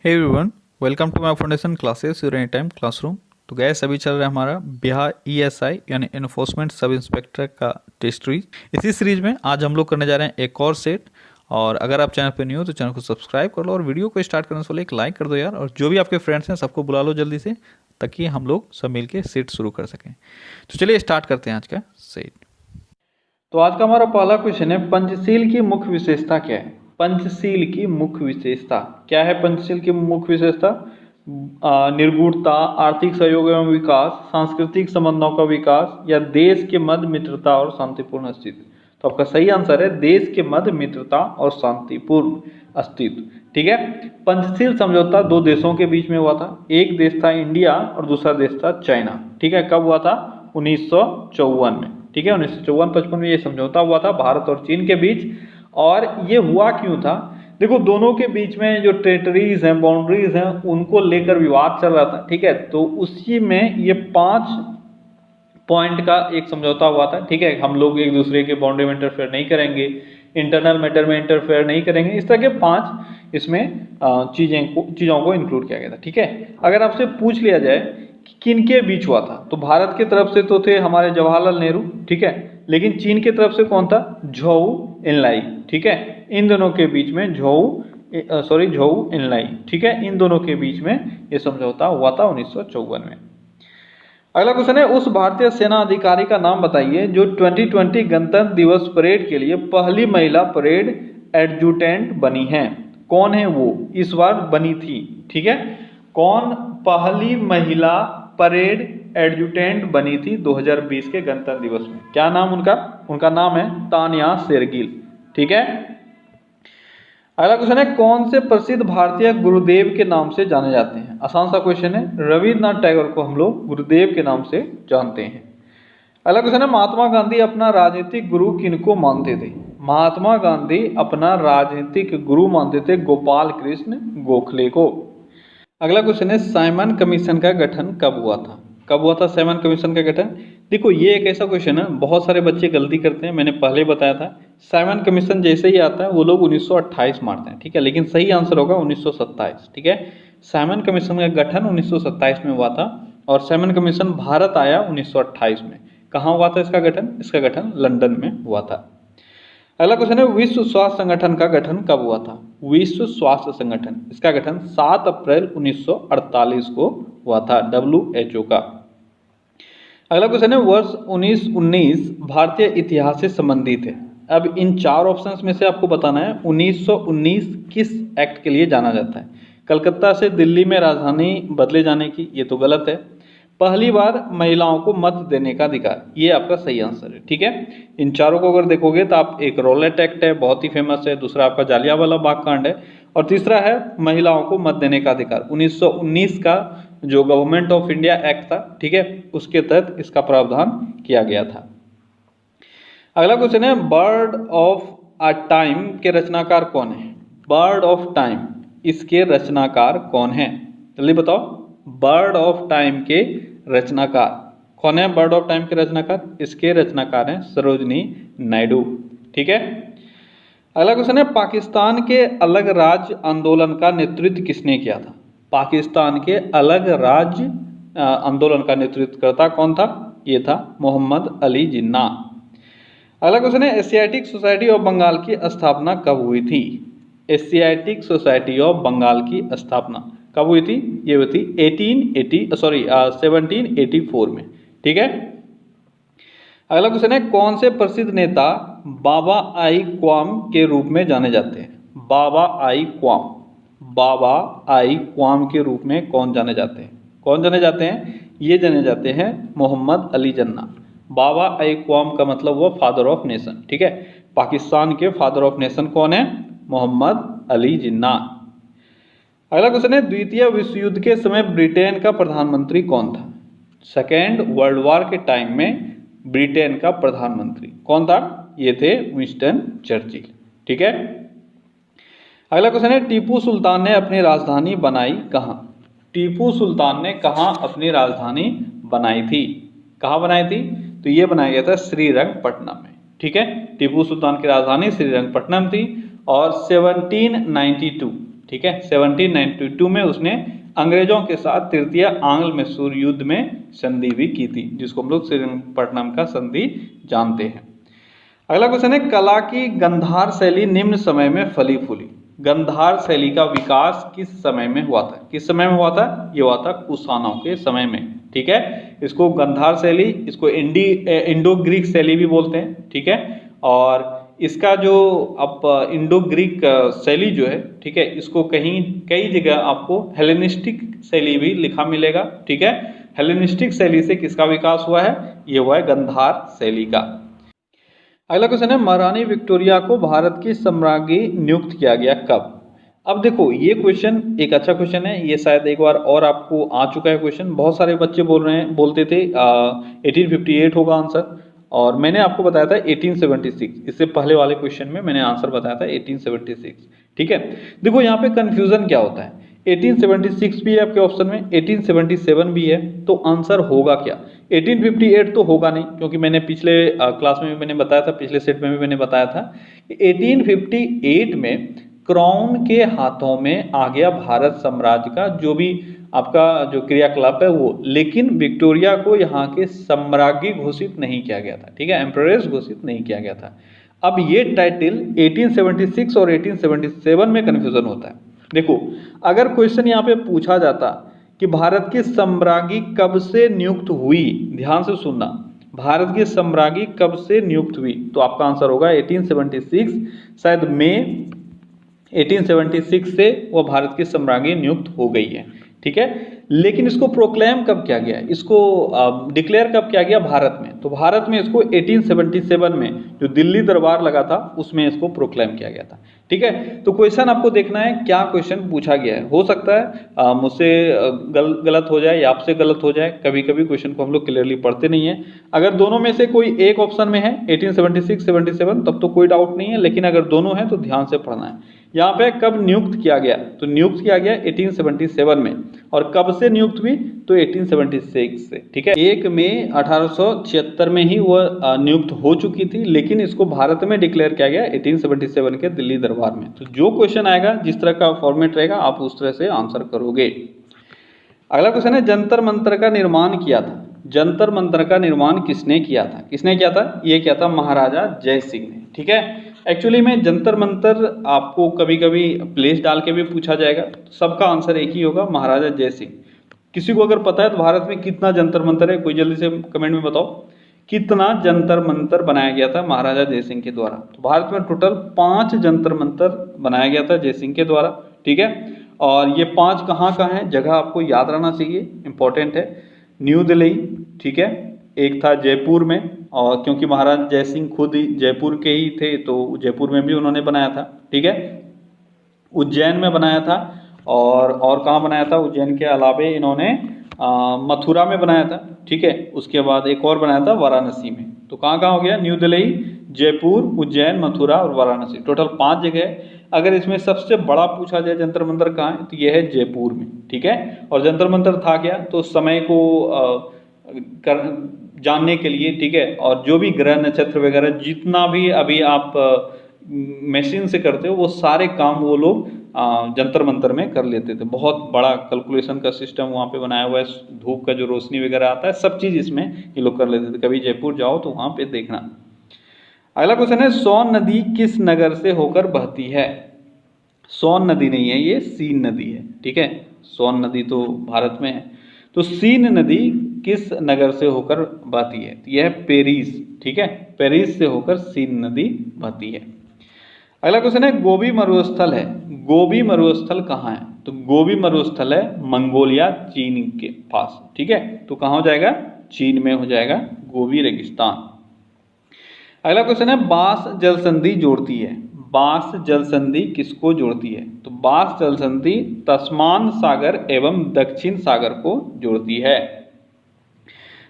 Hey everyone, welcome to my foundation classes your any time classroom. तो guys अभी चल रहा है हमारा बिहार ईएसआई यानी इन्फोर्समेंट सब इंस्पेक्टर का टेस्ट सीरीज। इसी सीरीज में आज हम लोग करने जा रहे हैं एक और सेट। और अगर आप चैनल पे न्यू हो तो चैनल को सब्सक्राइब कर लो और वीडियो को स्टार्ट करने से पहले एक लाइक कर दो यार। और जो भी आपके फ्रेंड्स हैं सबको बुला लो जल्दी से, ताकि हम लोग सब मिलके सेट शुरू कर सकें। तो चलिए स्टार्ट करते हैं आज का सेट। तो आज का हमारा पहला क्वेश्चन है, पंचशील की मुख्य विशेषता क्या है? पंचशील की मुख्य विशेषता क्या है? पंचशील की मुख्य विशेषता निर्गुणता, आर्थिक सहयोग एवं विकास, सांस्कृतिक संबंधों का विकास, या देश के मध्य मित्रता और शांतिपूर्ण अस्तित्व। तो आपका सही आंसर है देश के मध्य मित्रता और शांतिपूर्ण अस्तित्व। ठीक है। पंचशील समझौता दो देशों के बीच में हुआ था। एक देश था इंडिया और दूसरा देश था चाइना। ठीक है। कब हुआ था? 1954 में। ठीक है। 1954-55 में ये समझौता हुआ था भारत और चीन के बीच। और ये हुआ क्यों था? देखो, दोनों के बीच में जो टेरिटरीज हैं, बाउंड्रीज हैं, उनको लेकर विवाद चल रहा था। ठीक है। तो उसी में ये 5 पॉइंट का एक समझौता हुआ था। ठीक है। हम लोग एक दूसरे के बाउंड्री में इंटरफेयर नहीं करेंगे, इंटरनल मैटर में इंटरफेयर नहीं करेंगे, इस तरह के 5 इसमें चीज़ों को इंक्लूड किया गया था। ठीक है। अगर आपसे पूछ लिया जाए कि किन के बीच हुआ था, तो भारत की तरफ से तो थे हमारे जवाहरलाल नेहरू। ठीक है। लेकिन चीन की तरफ से कौन था? झोउ एनलाई। ठीक है। इन दोनों के बीच में झोउ एनलाई। ठीक है। इन दोनों के बीच में ये समझौता हुआ था 1954 में। अगला क्वेश्चन है, उस भारतीय सेना अधिकारी का नाम बताइए जो 2020 गणतंत्र दिवस परेड के लिए पहली महिला परेड एडजुटेंट बनी है। कौन है वो? इस बार बनी थी। ठीक है। कौन पहली महिला परेड एडजुटेंट बनी थी 2020 के गणतंत्र दिवस में? क्या नाम उनका? उनका नाम है तानिया शेरगिल। ठीक है। अगला क्वेश्चन है, कौन से प्रसिद्ध भारतीय गुरुदेव के नाम से जाने जाते हैं? आसान सा क्वेश्चन है। रविन्द्रनाथ टैगोर को हम लोग गुरुदेव के नाम से जानते हैं। अगला क्वेश्चन है, महात्मा गांधी अपना राजनीतिक गुरु किनको मानते थे? महात्मा गांधी अपना राजनीतिक गुरु मानते थे गोपाल कृष्ण गोखले को। अगला क्वेश्चन है, साइमन कमीशन का गठन कब हुआ था? कब हुआ था साइमन कमीशन का गठन? देखो, ये एक ऐसा क्वेश्चन है, बहुत सारे बच्चे गलती करते हैं। मैंने पहले बताया था, साइमन कमीशन जैसे ही आता है वो लोग 1928 मारते हैं। ठीक है। लेकिन सही आंसर होगा 1927। ठीक है। साइमन कमीशन का गठन 1927 में हुआ था और साइमन कमीशन भारत आया 1928 में। कहाँ हुआ था इसका गठन? इसका गठन लंदन में हुआ था। अगला क्वेश्चन है, विश्व स्वास्थ्य संगठन का गठन कब हुआ था? विश्व स्वास्थ्य संगठन, इसका गठन 7 अप्रैल 1948 को हुआ था, WHO का। अगला क्वेश्चन है, वर्ष 1919 भारतीय इतिहास से संबंधित है। अब इन 4 ऑप्शंस में से आपको बताना है 1919 किस एक्ट के लिए जाना जाता है। कलकत्ता से दिल्ली में राजधानी बदले जाने की, ये तो गलत है। पहली बार महिलाओं को मत देने का अधिकार, ये आपका सही आंसर है। ठीक है। इन चारों को अगर देखोगे तो आप, एक रॉलेट एक्ट है, बहुत ही फेमस है, दूसरा आपका जालियांवाला बाग कांड है, और तीसरा है महिलाओं को मत देने का अधिकार। 1919 का जो गवर्नमेंट ऑफ इंडिया एक्ट था, ठीक है, उसके तहत इसका प्रावधान किया गया था। अगला क्वेश्चन है, बर्ड ऑफ अ टाइम के रचनाकार कौन है? बर्ड ऑफ टाइम, इसके रचनाकार कौन है? जल्दी बताओ। बर्ड ऑफ टाइम के रचनाकार कौन है? बर्ड ऑफ टाइम के रचनाकार, इसके रचनाकार हैं सरोजनी नायडू। ठीक है। अगला क्वेश्चन है, पाकिस्तान के अलग राज्य आंदोलन का नेतृत्व किसने किया था? पाकिस्तान के अलग राज्य आंदोलन का नेतृत्वकर्ता कौन था? ये था मोहम्मद अली जिन्ना। अगला क्वेश्चन है, एशियाटिक सोसाइटी ऑफ बंगाल की स्थापना कब हुई थी? एशियाटिक सोसाइटी ऑफ बंगाल की स्थापना कब हुई थी? ये हुई थी 1784 में। ठीक है। अगला क्वेश्चन है, कौन से प्रसिद्ध नेता बाबा आई क्वाम के रूप में जाने जाते हैं? बाबा आई क्वाम, बाबा आई क्वाम के रूप में कौन जाने जाते हैं? कौन जाने जाते हैं? ये जाने जाते हैं मोहम्मद अली जिन्ना। बाबा आई क्वाम का मतलब हुआ फादर ऑफ नेशन। ठीक है। पाकिस्तान के फादर ऑफ नेशन कौन है? मोहम्मद अली जिन्ना। अगला क्वेश्चन है, द्वितीय विश्व युद्ध के समय ब्रिटेन का प्रधानमंत्री कौन था? सेकेंड वर्ल्ड वॉर के टाइम में ब्रिटेन का प्रधानमंत्री कौन था? ये थे विंस्टन चर्चिल। ठीक है। अगला क्वेश्चन है, टीपू सुल्तान ने अपनी राजधानी बनाई कहाँ? टीपू सुल्तान ने कहाँ अपनी राजधानी बनाई थी? कहाँ बनाई थी? तो ये बनाया गया था श्रीरंगपट्टनम में। ठीक है। टीपू सुल्तान की राजधानी श्रीरंगपट्टनम थी और 1792 ठीक है। 1792 में उसने अंग्रेजों के साथ तृतीय आंग्ल मैसूर युद्ध में संधि भी की थी, जिसको हम लोग श्रीरंगपट्टनम का संधि जानते हैं। अगला क्वेश्चन है, कला की गंधार शैली निम्न समय में फली फूली। गंधार शैली का विकास किस समय में हुआ था? किस समय में हुआ था? ये हुआ था कुषाणों के समय में, ठीक है। इसको गंधार शैली, इसको इंडो ग्रीक शैली भी बोलते हैं, ठीक है। और इसका जो अब इंडो ग्रीक शैली जो है, ठीक है, इसको कई जगह आपको हेलेनिस्टिक शैली भी लिखा मिलेगा, ठीक है। हेलेनिस्टिक शैली से किसका विकास हुआ है? ये हुआ है गंधार शैली का। अगला क्वेश्चन है, महारानी विक्टोरिया को भारत की सम्राज्ञी नियुक्त किया गया कब? अब देखो ये क्वेश्चन एक अच्छा क्वेश्चन है, ये शायद एक बार और आपको आ चुका है क्वेश्चन। बहुत सारे बच्चे बोलते थे 1858 होगा आंसर, और मैंने आपको बताया था 1876। इससे पहले वाले क्वेश्चन में मैंने आंसर बताया था 1876, ठीक है। देखो यहाँ पे कंफ्यूजन क्या होता है, 1876 भी है आपके ऑप्शन में, 1877 भी है, तो आंसर होगा क्या? 1858 तो होगा नहीं, क्योंकि मैंने पिछले क्लास में भी मैंने बताया था, पिछले सेट में भी मैंने बताया था कि 1858 में क्राउन के हाथों में आ गया भारत साम्राज्य का जो भी आपका जो क्रियाकलाप है वो, लेकिन विक्टोरिया को यहाँ के सम्राज्ञी घोषित नहीं किया गया था, ठीक है, एम्परेस घोषित नहीं किया गया था। अब ये टाइटल 1876 और 1877 में कंफ्यूजन होता है। देखो अगर क्वेश्चन यहाँ पे पूछा जाता कि भारत की सम्राज्ञी कब से नियुक्त हुई, ध्यान से सुनना, भारत की सम्राज्ञी कब से नियुक्त हुई, तो आपका आंसर होगा 1876। शायद मई 1876 से वो भारत की सम्राज्ञी नियुक्त हो गई है, ठीक है। लेकिन इसको प्रोक्लेम कब किया गया, इसको डिक्लेयर कब किया गया? भारत में। तो भारत में इसको 1877 में जो दिल्ली दरबार लगा था उसमें इसको प्रोक्लेम किया गया था, ठीक है। तो क्वेश्चन आपको देखना है क्या क्वेश्चन पूछा गया है। हो सकता है मुझसे गलत हो जाए या आपसे गलत हो जाए, कभी कभी क्वेश्चन को हम लोग क्लियरली पढ़ते नहीं है। अगर दोनों में से कोई एक ऑप्शन में है 1876 77 तब तो कोई डाउट नहीं है, लेकिन अगर दोनों है तो ध्यान से पढ़ना है। यहाँ पे कब नियुक्त किया गया, तो नियुक्त किया गया 1877 में, और कब से नियुक्त हुई, तो 1876 से, ठीक है। 1 मई 1876 में ही वह नियुक्त हो चुकी थी, लेकिन इसको भारत में डिक्लेयर किया गया 1877 के दिल्ली दरबार में। तो जो क्वेश्चन आएगा, जिस तरह का फॉर्मेट रहेगा, आप उस तरह से आंसर करोगे। अगला क्वेश्चन है, जंतर मंतर का निर्माण किया था। जंतर मंतर का निर्माण किसने किया था? किसने किया था? ये किया था महाराजा जय सिंह ने, ठीक है। एक्चुअली में जंतर मंतर आपको कभी कभी प्लेस डाल के भी पूछा जाएगा, तो सबका आंसर एक ही होगा, महाराजा जय सिंह। किसी को अगर पता है तो भारत में कितना जंतर मंतर है, कोई जल्दी से कमेंट में बताओ, कितना जंतर मंतर बनाया गया था महाराजा जय सिंह के द्वारा? तो भारत में टोटल 5 जंतर मंतर बनाया गया था जय सिंह के द्वारा, ठीक है। और ये 5 कहाँ है, जगह आपको याद रहना चाहिए, इंपॉर्टेंट है। न्यू दिल्ली, ठीक है, एक था जयपुर में, और क्योंकि महाराज जय सिंह खुद ही जयपुर के ही थे तो जयपुर में भी उन्होंने बनाया था, ठीक है। उज्जैन में बनाया था, और कहाँ बनाया था? उज्जैन के अलावे इन्होंने मथुरा में बनाया था, ठीक है। उसके बाद एक और बनाया था वाराणसी में। तो कहाँ हो गया? न्यू दिल्ली, जयपुर, उज्जैन, मथुरा और वाराणसी, टोटल 5 जगह। अगर इसमें सबसे बड़ा पूछा जाए जंतर मंतर कहाँ है, तो यह है जयपुर में, ठीक है। और जंतर मंतर था क्या, तो समय को जानने के लिए, ठीक है, और जो भी ग्रह नक्षत्र वगैरह जितना भी अभी आप मशीन से करते हो वो सारे काम वो लोग जंतर मंतर में कर लेते थे। बहुत बड़ा कैलकुलेशन का सिस्टम वहाँ पे बनाया हुआ है, धूप का जो रोशनी वगैरह आता है, सब चीज़ इसमें ये लोग कर लेते थे। कभी जयपुर जाओ तो वहाँ पे देखना। अगला क्वेश्चन है, सोन नदी किस नगर से होकर बहती है? सोन नदी नहीं है, ये सीन नदी है, ठीक है। सोन नदी तो भारत में है, तो सीन नदी किस नगर से होकर बहती है? तो यह है पेरिस, ठीक है, पेरिस से होकर सीन नदी बहती है। अगला क्वेश्चन है, गोबी मरुस्थल है, गोबी मरुस्थल कहाँ है? तो गोबी मरुस्थल है मंगोलिया, चीन के पास, ठीक है। तो कहाँ हो जाएगा? चीन में हो जाएगा गोबी रेगिस्तान। अगला क्वेश्चन है, बांस जल संधि जोड़ती है। बांस जल संधि किसको जोड़ती है? तो बांस जल संधि तस्मान सागर एवं दक्षिण सागर को जोड़ती है।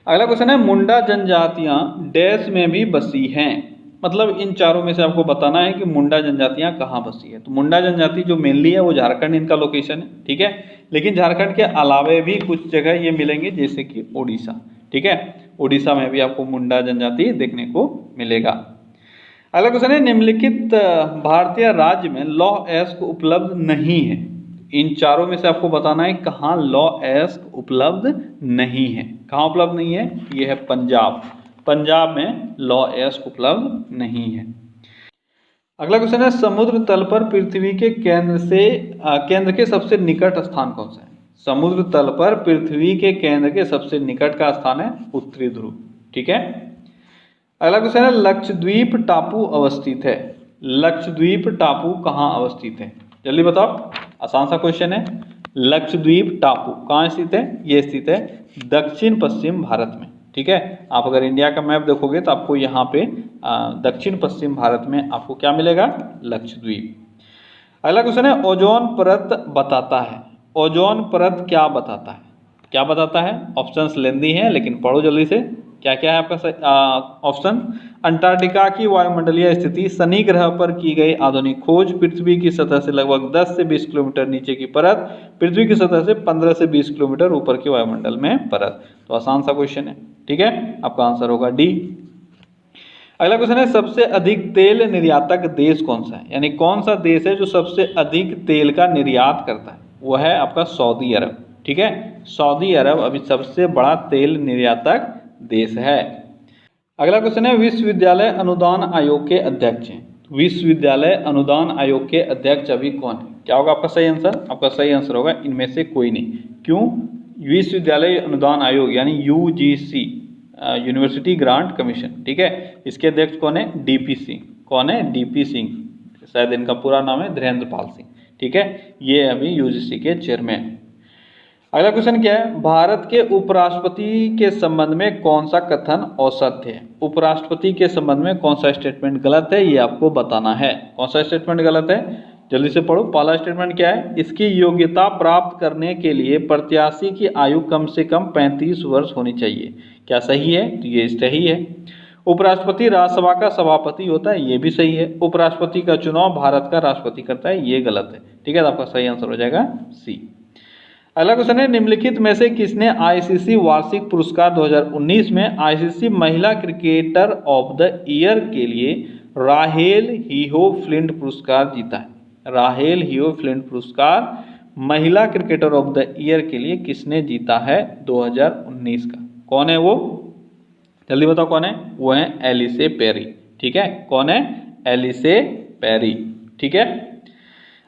अगला क्वेश्चन है, मुंडा जनजातियां डैश में भी बसी हैं। मतलब इन चारों में से आपको बताना है कि मुंडा जनजातियां कहाँ बसी है। तो मुंडा जनजाति जो मेनली है वो झारखंड इनका लोकेशन है, ठीक है। लेकिन झारखंड के अलावे भी कुछ जगह ये मिलेंगे, जैसे कि उड़ीसा, ठीक है। उड़ीसा में भी आपको मुंडा जनजाति देखने को मिलेगा। अगला क्वेश्चन है, निम्नलिखित भारतीय राज्य में लॉ एस्क उपलब्ध नहीं है। इन चारों में से आपको बताना है कहाँ लॉ एस्क उपलब्ध नहीं है। कहाँ उपलब्ध नहीं है? ये है पंजाब। पंजाब में लॉ एस्क उपलब्ध नहीं है। अगला क्वेश्चन है, समुद्र तल पर पृथ्वी के केंद्र के सबसे निकट स्थान कौन सा है? समुद्र तल पर पृथ्वी के केंद्र के सबसे निकट का स्थान है उत्तरी ध्रुव। ठीक है। अगला क्वेश्चन है, लक्षद्वीप टापू अवस्थित है। लक्षद्वीप टापू कहाँ अवस्थित है? जल्दी बताओ, आसान सा क्वेश्चन है। लक्षद्वीप टापू कहाँ स्थित है? ये स्थित है दक्षिण पश्चिम भारत में। ठीक है। आप अगर इंडिया का मैप देखोगे तो आपको यहाँ पे दक्षिण पश्चिम भारत में आपको क्या मिलेगा? लक्षद्वीप। अगला क्वेश्चन है, ओजोन परत बताता है। ओजोन परत क्या बताता है? क्या बताता है? ऑप्शंस लेंदी हैं लेकिन पढ़ो जल्दी से। क्या क्या है आपका ऑप्शन? अंटार्कटिका की वायुमंडलीय स्थिति, शनि ग्रह पर की गई आधुनिक खोज, पृथ्वी की सतह से लगभग 10 से 20 किलोमीटर नीचे की परत, पृथ्वी की सतह से 15 से 20 किलोमीटर ऊपर के वायुमंडल में परत। तो आसान सा क्वेश्चन है। ठीक है, आपका आंसर होगा डी। अगला क्वेश्चन है, सबसे अधिक तेल निर्यातक देश कौन सा है? यानी कौन सा देश है जो सबसे अधिक तेल का निर्यात करता है? वो है आपका सऊदी अरब। ठीक है, सऊदी अरब अभी सबसे बड़ा तेल निर्यातक देश है। अगला क्वेश्चन है, विश्वविद्यालय अनुदान आयोग के अध्यक्ष हैं। विश्वविद्यालय अनुदान आयोग के अध्यक्ष अभी कौन है? क्या होगा आपका सही आंसर? आपका सही आंसर होगा इनमें से कोई नहीं। क्यों? विश्वविद्यालय अनुदान आयोग यानी यूजीसी, यूनिवर्सिटी ग्रांट कमीशन। ठीक है, इसके अध्यक्ष कौन है? डीपी सिंह। कौन है? डीपी सिंह। शायद इनका पूरा नाम है धीरेन्द्र पाल सिंह। ठीक है, ये अभी यूजीसी के चेयरमैन। अगला क्वेश्चन क्या है, भारत के उपराष्ट्रपति के संबंध में कौन सा कथन औसत्य है? उपराष्ट्रपति के संबंध में कौन सा स्टेटमेंट गलत है, ये आपको बताना है। कौन सा स्टेटमेंट गलत है? जल्दी से पढ़ो। पहला स्टेटमेंट क्या है? इसकी योग्यता प्राप्त करने के लिए प्रत्याशी की आयु कम से कम 35 वर्ष होनी चाहिए। क्या सही है? तो ये सही है। उपराष्ट्रपति राज्यसभा का सभापति होता है, ये भी सही है। उपराष्ट्रपति का चुनाव भारत का राष्ट्रपति करता है, ये गलत है। ठीक है, तो आपका सही आंसर हो जाएगा सी। अगला क्वेश्चन है, निम्नलिखित में से किसने आईसीसी वार्षिक पुरस्कार 2019 में आईसीसी महिला क्रिकेटर ऑफ द ईयर के लिए राहेल हीहो फ्लिंट पुरस्कार जीता है? राहेल हीहो फ्लिंट पुरस्कार महिला क्रिकेटर ऑफ द ईयर के लिए किसने जीता है 2019 का? कौन है वो? जल्दी बताओ कौन है? वो है एलिसे पेरी। ठीक है, कौन है? Ellyse Perry. ठीक है।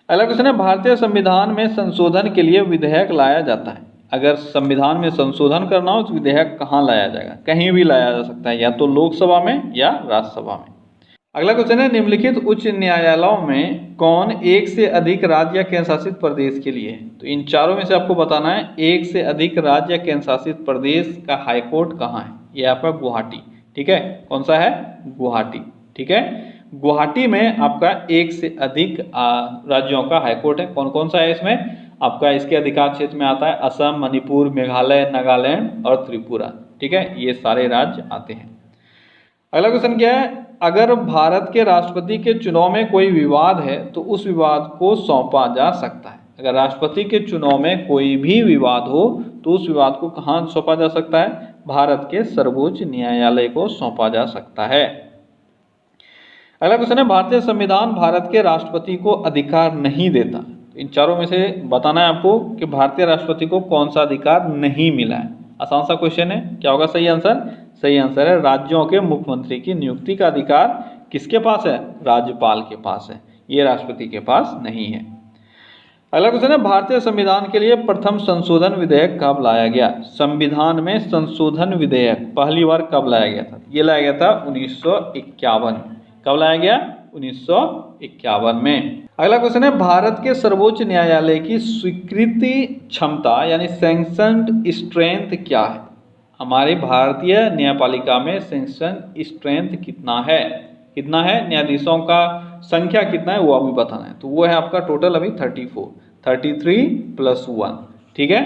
अगला क्वेश्चन है, भारतीय संविधान में संशोधन के लिए विधेयक लाया जाता है। अगर संविधान में संशोधन करना हो तो विधेयक कहाँ लाया जाएगा? कहीं भी लाया जा सकता है, या तो लोकसभा में या राज्यसभा में। अगला क्वेश्चन है, निम्नलिखित उच्च न्यायालयों में कौन एक से अधिक राज्य या केंद्र शासित प्रदेश के लिए है? तो इन चारों में से आपको बताना है एक से अधिक राज्य या केंद्र शासित प्रदेश का हाईकोर्ट कहाँ है? ये आपका गुवाहाटी। ठीक है, कौन सा है? गुवाहाटी। ठीक है, गुवाहाटी में आपका एक से अधिक राज्यों का हाईकोर्ट है। कौन कौन सा है इसमें? आपका इसके अधिकार क्षेत्र में आता है असम, मणिपुर, मेघालय, नागालैंड और त्रिपुरा। ठीक है, ये सारे राज्य आते हैं। अगला क्वेश्चन क्या है, अगर भारत के राष्ट्रपति के चुनाव में कोई विवाद है तो उस विवाद को सौंपा जा सकता है। अगर राष्ट्रपति के चुनाव में कोई भी विवाद हो तो उस विवाद को कहाँ सौंपा जा सकता है? भारत के सर्वोच्च न्यायालय को सौंपा जा सकता है। अगला क्वेश्चन है, भारतीय संविधान भारत के राष्ट्रपति को अधिकार नहीं देता। इन चारों में से बताना है आपको कि भारतीय राष्ट्रपति को कौन सा अधिकार नहीं मिला है। आसान सा क्वेश्चन है। क्या होगा सही आंसर? सही आंसर है राज्यों के मुख्यमंत्री की नियुक्ति का अधिकार किसके पास है? राज्यपाल के पास है, ये राष्ट्रपति के पास नहीं है। अगला क्वेश्चन है, भारतीय संविधान के लिए प्रथम संशोधन विधेयक कब लाया गया? संविधान में संशोधन विधेयक पहली बार कब लाया गया था? ये लाया गया था 1951। कब लाया गया? 1951 में। अगला क्वेश्चन है, भारत के सर्वोच्च न्यायालय की स्वीकृति क्षमता यानी सैंक्शनड स्ट्रेंथ क्या है? हमारी भारतीय न्यायपालिका में सैंक्शन स्ट्रेंथ कितना है? कितना है? न्यायाधीशों का संख्या कितना है वो अभी बताना है। तो वो है आपका टोटल अभी 33 प्लस 1। ठीक है।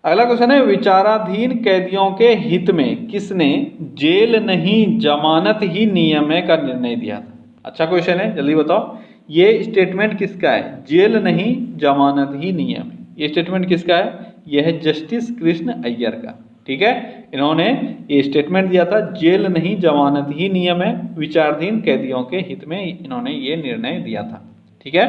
अगला क्वेश्चन है, विचाराधीन कैदियों के हित में किसने जेल नहीं जमानत ही नियम का निर्णय दिया था? अच्छा क्वेश्चन है, जल्दी बताओ। ये स्टेटमेंट किसका है? जेल नहीं जमानत ही नियम। ये स्टेटमेंट किसका है? यह है जस्टिस कृष्ण अय्यर का। ठीक है, इन्होंने ये स्टेटमेंट दिया था, जेल नहीं जमानत ही नियम है, विचाराधीन कैदियों के हित में इन्होंने ये निर्णय दिया था। ठीक है,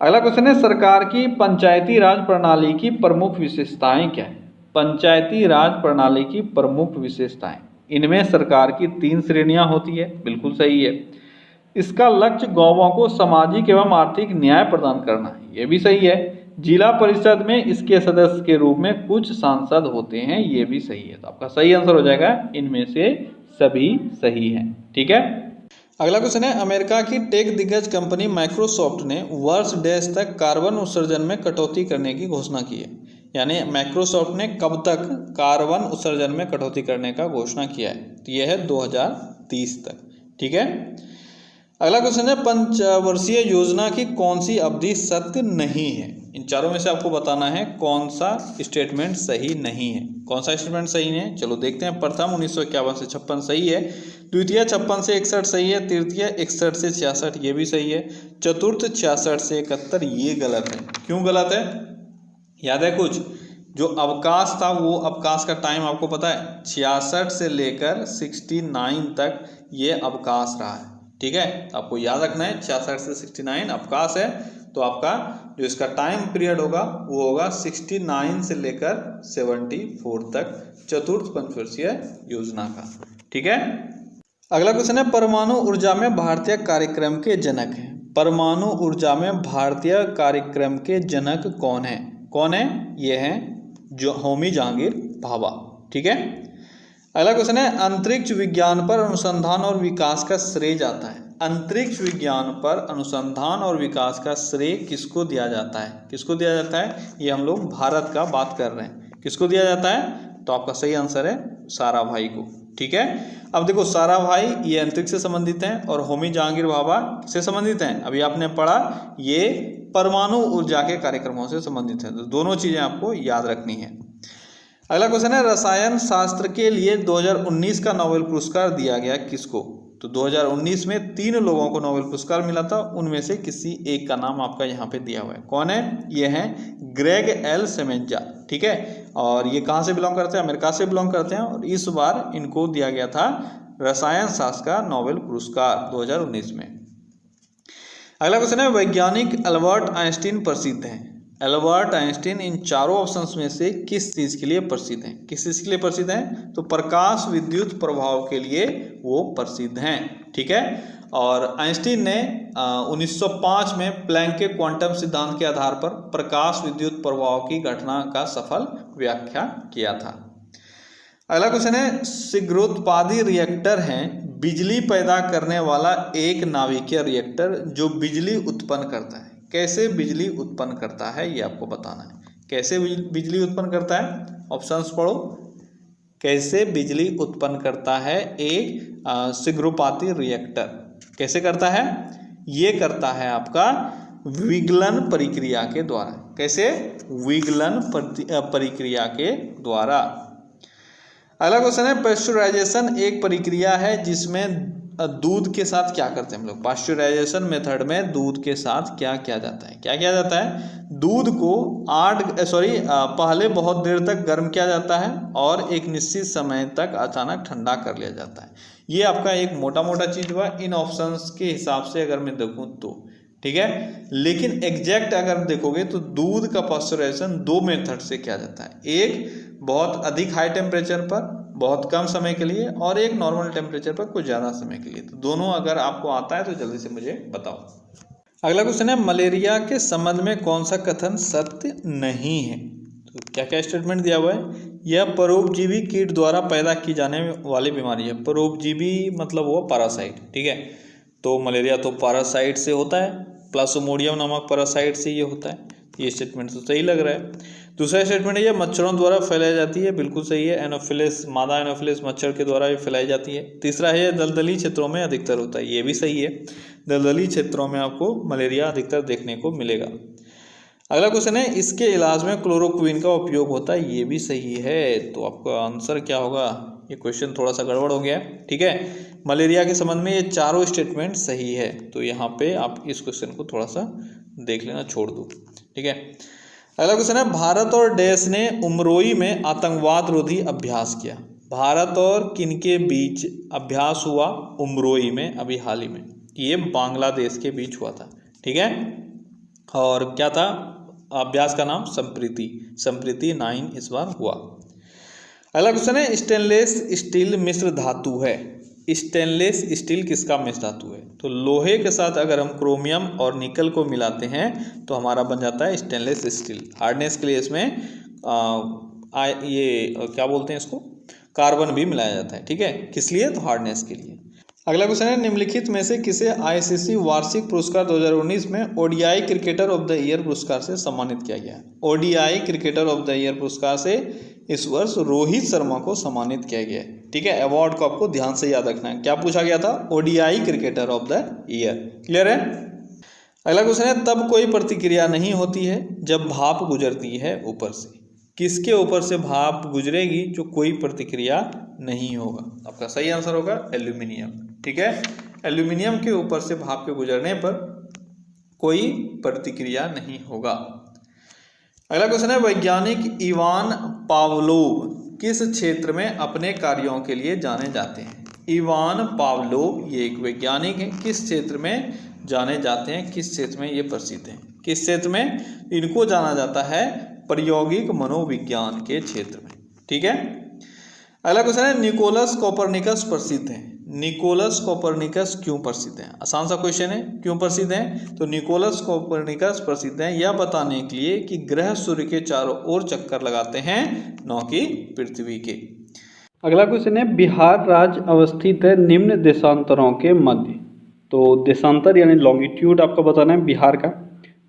अगला क्वेश्चन है, सरकार की पंचायती राज प्रणाली की प्रमुख विशेषताएं क्या है? पंचायती राज प्रणाली की प्रमुख विशेषताएं, इनमें सरकार की 3 श्रेणियां होती है, बिल्कुल सही है। इसका लक्ष्य गांवों को सामाजिक एवं आर्थिक न्याय प्रदान करना है, ये भी सही है। जिला परिषद में इसके सदस्य के रूप में कुछ सांसद होते हैं, ये भी सही है। तो आपका सही आंसर हो जाएगा, इनमें से सभी सही है। ठीक है, अगला क्वेश्चन है, अमेरिका की टेक दिग्गज कंपनी माइक्रोसॉफ्ट ने वर्ष डैश तक कार्बन उत्सर्जन में कटौती करने की घोषणा की है। यानी माइक्रोसॉफ्ट ने कब तक कार्बन उत्सर्जन में कटौती करने का घोषणा किया है? तो यह है 2030 तक। ठीक है, अगला क्वेश्चन है, पंचवर्षीय योजना की कौन सी अवधि सत्य नहीं है? इन चारों में से आपको बताना है कौन सा स्टेटमेंट सही नहीं है। कौन सा स्टेटमेंट सही है, चलो देखते हैं। प्रथम 1951 से 56 सही है, द्वितीय 56 से 61 सही है, तृतीय 61 से 66 ये भी सही है, चतुर्थ 66 से 71 ये गलत है। क्यों गलत है? याद है कुछ? जो अवकाश था वो अवकाश का टाइम आपको पता है, 66 से लेकर 69 तक ये अवकाश रहा है। ठीक है, आपको याद रखना है 66 से 69 अवकाश है, तो आपका जो इसका टाइम पीरियड होगा वो होगा 69 से लेकर 74 तक, चतुर्थ पंचवर्षीय योजना का। ठीक है, अगला क्वेश्चन है, परमाणु ऊर्जा में भारतीय कार्यक्रम के जनक हैं। परमाणु ऊर्जा में भारतीय कार्यक्रम के जनक कौन है? कौन है? ये हैं जो होमी जहांगीर भाभा। ठीक है, अगला क्वेश्चन है, अंतरिक्ष विज्ञान पर अनुसंधान और विकास का श्रेय जाता है। अंतरिक्ष विज्ञान पर अनुसंधान और विकास का श्रेय किसको दिया जाता है? किसको दिया जाता है? ये हम लोग भारत का बात कर रहे हैं, किसको दिया जाता है? तो आपका सही आंसर है साराभाई को। ठीक है, अब देखो साराभाई ये अंतरिक्ष से संबंधित हैं और होमी जहांगीर भाभा किससे संबंधित हैं? अभी आपने पढ़ा, ये परमाणु ऊर्जा के कार्यक्रमों से संबंधित है। तो दोनों चीजें आपको याद रखनी है। अगला क्वेश्चन है, रसायन शास्त्र के लिए 2019 का नोबेल पुरस्कार दिया गया किसको? तो 2019 में 3 लोगों को नोबेल पुरस्कार मिला था, उनमें से किसी एक का नाम आपका यहाँ पे दिया हुआ है। कौन है? ये हैं ग्रेग एल सेमेंजा। ठीक है, और ये कहाँ से बिलोंग करते हैं? अमेरिका से बिलोंग करते हैं, और इस बार इनको दिया गया था रसायन शास्त्र का नोबेल पुरस्कार 2019 में। अगला क्वेश्चन है, वैज्ञानिक अल्बर्ट आइंस्टीन प्रसिद्ध हैं। अल्बर्ट आइंस्टीन इन चारों ऑप्शंस में से किस चीज के लिए प्रसिद्ध हैं? किस चीज के लिए प्रसिद्ध हैं? तो प्रकाश विद्युत प्रभाव के लिए वो प्रसिद्ध हैं। ठीक है, और आइंस्टीन ने 1905 में प्लैंक के क्वांटम सिद्धांत के आधार पर प्रकाश विद्युत प्रभाव की घटना का सफल व्याख्या किया था। अगला क्वेश्चन है, शीघ्रोत्पादी रिएक्टर है बिजली पैदा करने वाला एक नाभिकीय रिएक्टर जो बिजली उत्पन्न करता है। कैसे बिजली उत्पन्न करता है ये आपको बताना है। कैसे बिजली उत्पन्न करता है? ऑप्शंस पढ़ो। कैसे बिजली उत्पन्न करता है एक शीघ्रोत्पादी रिएक्टर? कैसे करता है? ये करता है आपका विगलन प्रक्रिया के द्वारा। कैसे? विगलन प्रक्रिया के द्वारा। अगला क्वेश्चन है, पाश्चराइजेशन एक प्रक्रिया है जिसमें दूध के साथ क्या करते हैं हम लोग? पाश्चराइजेशन मेथड में दूध के साथ क्या किया जाता है? क्या किया जाता है? दूध को पहले बहुत देर तक गर्म किया जाता है और एक निश्चित समय तक अचानक ठंडा कर लिया जाता है। ये आपका एक मोटा मोटा चीज हुआ इन ऑप्शंस के हिसाब से अगर मैं देखूं तो। ठीक है, लेकिन एग्जैक्ट अगर देखोगे तो दूध का पाश्चराइजेशन 2 मेथड से किया जाता है। एक बहुत अधिक हाई टेम्परेचर पर बहुत कम समय के लिए, और एक नॉर्मल टेम्परेचर पर कुछ ज़्यादा समय के लिए। तो दोनों अगर आपको आता है तो जल्दी से मुझे बताओ। अगला क्वेश्चन है, मलेरिया के संबंध में कौन सा कथन सत्य नहीं है? तो क्या क्या स्टेटमेंट दिया हुआ है? यह परोपजीवी कीट द्वारा पैदा की जाने वाली बीमारी है। परोपजीवी मतलब वो पैरासाइट। ठीक है, तो मलेरिया तो पैरासाइट से होता है, प्लाज्मोडियम नामक पैरासाइट से ये होता है। ये स्टेटमेंट तो सही लग रहा है। दूसरा स्टेटमेंट है, ये मच्छरों द्वारा फैलाई जाती है। बिल्कुल सही है, एनोफिलिस मादा एनोफिलिस मच्छर के द्वारा ये फैलाई जाती है। तीसरा है, दलदली क्षेत्रों में अधिकतर होता है। ये भी सही है, दलदली क्षेत्रों में आपको मलेरिया अधिकतर देखने को मिलेगा। अगला क्वेश्चन है, इसके इलाज में क्लोरोक्विन का उपयोग होता है। ये भी सही है, तो आपका आंसर क्या होगा? ये क्वेश्चन थोड़ा सा गड़बड़ हो गया। ठीक है, मलेरिया के संबंध में ये चारों स्टेटमेंट सही है, तो यहाँ पे आप इस क्वेश्चन को थोड़ा सा देख लेना, छोड़ दो। ठीक है, अगला क्वेश्चन है, भारत और देश ने उमरोई में आतंकवाद रोधी अभ्यास किया। भारत और किनके बीच अभ्यास हुआ? उमरोई में, अभी हाल ही में। ये बांग्लादेश के बीच हुआ था, ठीक है। और क्या था अभ्यास का नाम? संप्रीति 9 इस बार हुआ। अगला क्वेश्चन है, स्टेनलेस स्टील मिश्र धातु है। स्टेनलेस स्टील किसका मिश्र धातु है? तो लोहे के साथ अगर हम क्रोमियम और निकल को मिलाते हैं तो हमारा बन जाता है स्टेनलेस स्टील। हार्डनेस के लिए इसमें ये क्या बोलते हैं इसको, कार्बन भी मिलाया जाता है, ठीक है। किस लिए? तो हार्डनेस के लिए। अगला क्वेश्चन है, निम्नलिखित में से किसे आईसीसी वार्षिक पुरस्कार 2019 में ODI cricketer of the year पुरस्कार से सम्मानित किया गया? ODI cricketer of the year पुरस्कार से इस वर्ष रोहित शर्मा को सम्मानित किया गया है, ठीक है। अवार्ड को आपको ध्यान से याद रखना है। क्या पूछा गया था? ODI cricketer of the year. Clear है? अगला क्वेश्चन है, तब कोई प्रतिक्रिया नहीं होती है जब भाप गुजरती है ऊपर से। किसके ऊपर से भाप गुजरेगी जो कोई प्रतिक्रिया नहीं होगा? आपका सही आंसर होगा एल्यूमिनियम, ठीक है। एल्यूमिनियम के ऊपर से भाप के गुजरने पर कोई प्रतिक्रिया नहीं होगा। अगला क्वेश्चन है, वैज्ञानिक इवान पावलोव किस क्षेत्र में अपने कार्यों के लिए जाने जाते हैं? इवान पावलोव ये एक वैज्ञानिक है, किस क्षेत्र में जाने जाते हैं? किस क्षेत्र में ये प्रसिद्ध हैं? किस क्षेत्र में इनको जाना जाता है? प्रायोगिक मनोविज्ञान के क्षेत्र में, ठीक है। अगला क्वेश्चन है, निकोलस कोपरनिकस प्रसिद्ध हैं। निकोलस कोपरनिकस क्यों प्रसिद्ध हैं? आसान सा क्वेश्चन है, क्यों प्रसिद्ध हैं? तो निकोलस कोपरनिकस प्रसिद्ध हैं यह बताने के लिए कि ग्रह सूर्य के चारों ओर चक्कर लगाते हैं, न कि पृथ्वी के। अगला क्वेश्चन है, बिहार राज्य अवस्थित है निम्न देशांतरों के मध्य। तो देशांतर यानी लॉन्गिट्यूड आपको बताना है बिहार का।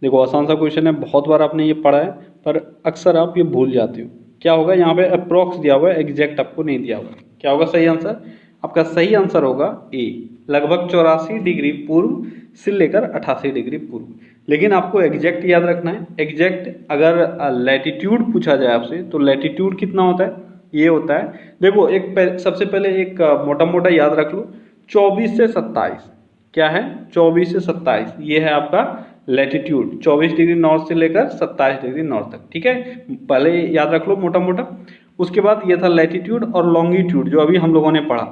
देखो आसान सा क्वेश्चन है, बहुत बार आपने ये पढ़ा है पर अक्सर आप ये भूल जाते हो। क्या होगा? यहाँ पे अप्रोक्स दिया हुआ है, एग्जैक्ट आपको नहीं दिया हुआ। क्या होगा सही आंसर? आपका सही आंसर होगा ए, लगभग 84 डिग्री पूर्व से लेकर 88 डिग्री पूर्व। लेकिन आपको एग्जैक्ट याद रखना है। एग्जैक्ट अगर लैटिट्यूड पूछा जाए आपसे तो लैटिट्यूड कितना होता है? ये होता है, देखो सबसे पहले एक मोटा मोटा याद रख लो, 24 से 27। क्या है? 24 से 27 ये है आपका लैटिट्यूड, 24 डिग्री नॉर्थ से लेकर 27 डिग्री नॉर्थ तक, ठीक है। पहले याद रख लो मोटा मोटा। उसके बाद ये था लैटिट्यूड और लॉन्गिट्यूड जो अभी हम लोगों ने पढ़ा,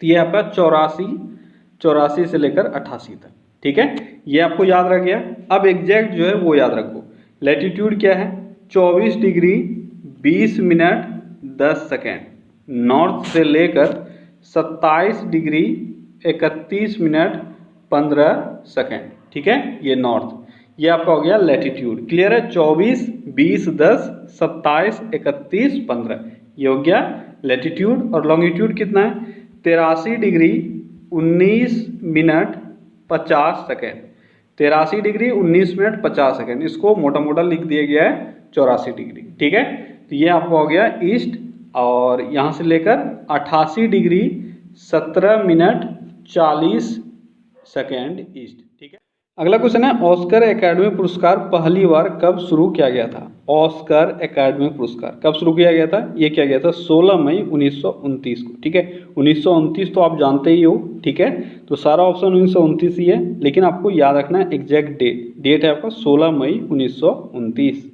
तो ये आपका 84 से लेकर 88 तक, ठीक है। ये आपको याद रह गया। अब एग्जैक्ट जो है वो याद रखो। लैटिट्यूड क्या है? 24 डिग्री 20 मिनट 10 सेकेंड नॉर्थ से लेकर 27 डिग्री 31 मिनट 15 सेकेंड, ठीक है। ये नॉर्थ, ये आपका हो गया लैटिट्यूड। क्लियर है? 24 20 10 27 31 15 ये हो गया लैटिट्यूड। और लॉन्गिट्यूड कितना है? 83 degree 19 minute 50 second. 83 degree 19 minute 50 second, इसको मोटा मोटा लिख दिया गया है 84 डिग्री, ठीक है। तो ये आपको हो गया ईस्ट, और यहाँ से लेकर 88 डिग्री 17 मिनट 40 सेकेंड ईस्ट, ठीक है। अगला क्वेश्चन है, ऑस्कर एकेडमी पुरस्कार पहली बार कब शुरू किया गया था? ऑस्कर एकेडमी पुरस्कार कब शुरू किया गया था? ये किया गया था 16 मई 1929 को, ठीक है। 1929 तो आप जानते ही हो, ठीक है। तो सारा ऑप्शन 1929 ही है, लेकिन आपको याद रखना है एग्जैक्ट डेट है आपका 16 मई 1929।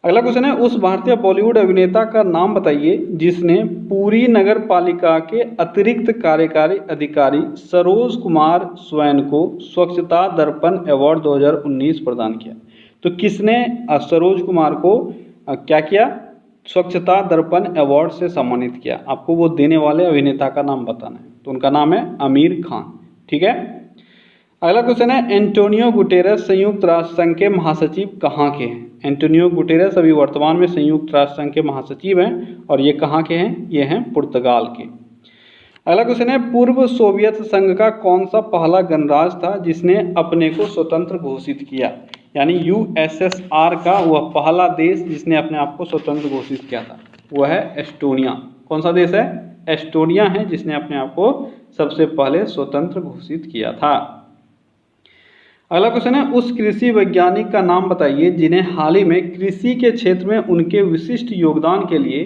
अगला क्वेश्चन है, उस भारतीय बॉलीवुड अभिनेता का नाम बताइए जिसने पुरी नगर पालिका के अतिरिक्त कार्यकारी अधिकारी सरोज कुमार स्वैन को स्वच्छता दर्पण अवार्ड 2019 प्रदान किया। तो किसने सरोज कुमार को क्या किया? स्वच्छता दर्पण अवार्ड से सम्मानित किया। आपको वो देने वाले अभिनेता का नाम बताना है, तो उनका नाम है आमिर खान, ठीक है। अगला क्वेश्चन है, एंटोनियो गुटेरेस संयुक्त राष्ट्र संघ के महासचिव कहाँ के हैं? एंटोनियो गुटेरेस अभी वर्तमान में संयुक्त राष्ट्र संघ के महासचिव हैं, और ये कहाँ के हैं? ये हैं पुर्तगाल के। अगला क्वेश्चन है, पूर्व सोवियत संघ का कौन सा पहला गणराज्य था जिसने अपने को स्वतंत्र घोषित किया? यानी यूएसएसआर का वह पहला देश जिसने अपने आप को स्वतंत्र घोषित किया था वह है एस्टोनिया। कौन सा देश है? एस्टोनिया है जिसने अपने आप को सबसे पहले स्वतंत्र घोषित किया था। अगला क्वेश्चन है, उस कृषि वैज्ञानिक का नाम बताइए जिन्हें हाल ही में कृषि के क्षेत्र में उनके विशिष्ट योगदान के लिए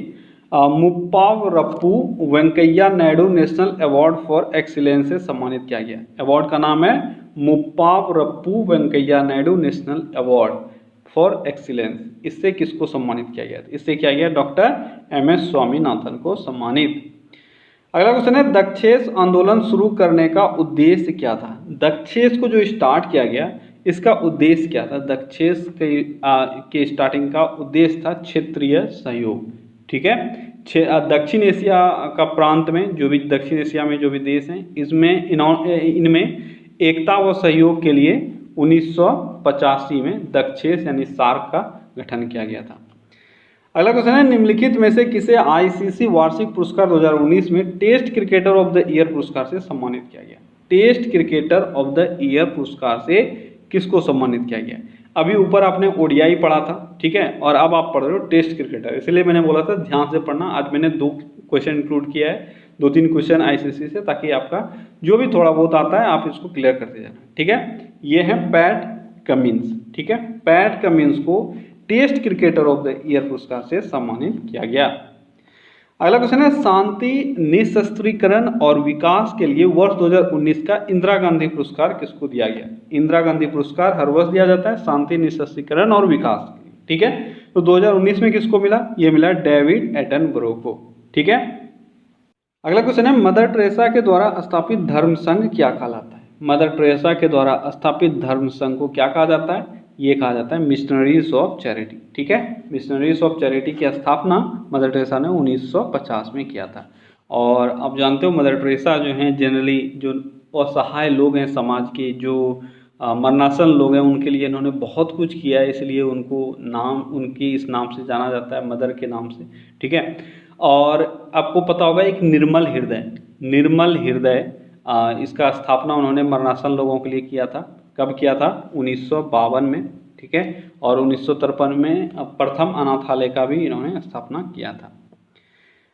Muppavarapu Venkaiah Naidu national award for excellence से सम्मानित किया गया। अवार्ड का नाम है Muppavarapu Venkaiah Naidu national award for excellence. इससे किसको सम्मानित किया गया? इससे किया गया डॉक्टर एम.एस. स्वामीनाथन को सम्मानित। अगला क्वेश्चन है, दक्षेस आंदोलन शुरू करने का उद्देश्य क्या था? दक्षेस को जो स्टार्ट किया गया, इसका उद्देश्य क्या था? दक्षेस के स्टार्टिंग का उद्देश्य था क्षेत्रीय सहयोग। ठीक है, दक्षिण एशिया का प्रांत में जो भी दक्षिण एशिया में जो भी देश हैं, इनमें एकता व सहयोग के लिए 1985 में दक्षेस यानी सार्क का गठन किया गया था। अगला क्वेश्चन है, निम्नलिखित में से किसे आईसीसी वार्षिक पुरस्कार 2019 में test cricketer of the year पुरस्कार से सम्मानित किया गया? Test cricketer of the year पुरस्कार से किसको सम्मानित किया गया? अभी ऊपर आपने ओडीआई पढ़ा था, ठीक है, और अब आप पढ़ रहे हो टेस्ट क्रिकेटर, इसलिए मैंने बोला था ध्यान से पढ़ना। आज मैंने 2 क्वेश्चन इंक्लूड किया है, 2-3 क्वेश्चन आईसीसी से, ताकि आपका जो भी थोड़ा बहुत आता है आप इसको क्लियर करते जाना। ठीक है, ये है पैट कमिंस। ठीक है, पैट कमिंस को test cricketer of the year पुरस्कार से सम्मानित किया गया। अगला क्वेश्चन है, शांति निशस्त्रीकरण और विकास के लिए वर्ष 2019 का इंदिरा गांधी पुरस्कार किसको दिया गया? इंदिरा गांधी पुरस्कार हर वर्ष दिया जाता है शांति निशस्त्रीकरण और विकास के लिए। ठीक है, तो 2019 में किसको मिला? ये मिला डेविड एटनबरो को। ठीक है, अगला क्वेश्चन है, मदर टेरेसा के द्वारा स्थापित धर्म संघ क्या कहलाता है? मदर टेरेसा के द्वारा स्थापित धर्म संघ को क्या कहा जाता है? ये कहा जाता है मिशनरीज ऑफ चैरिटी। ठीक है, मिशनरीज ऑफ चैरिटी की स्थापना मदर टेरेसा ने 1950 में किया था। और आप जानते हो मदर टेरेसा जो हैं जनरली जो असहाय लोग हैं समाज के, जो मरणासन लोग हैं, उनके लिए इन्होंने बहुत कुछ किया है, इसलिए उनको उनकी इस नाम से जाना जाता है, मदर के नाम से। ठीक है, और आपको पता होगा एक निर्मल हृदय इसका स्थापना उन्होंने मरणासन लोगों के लिए किया था। कब किया था? 1952 में। ठीक है, और 1953 में प्रथम अनाथालय का भी इन्होंने स्थापना किया था।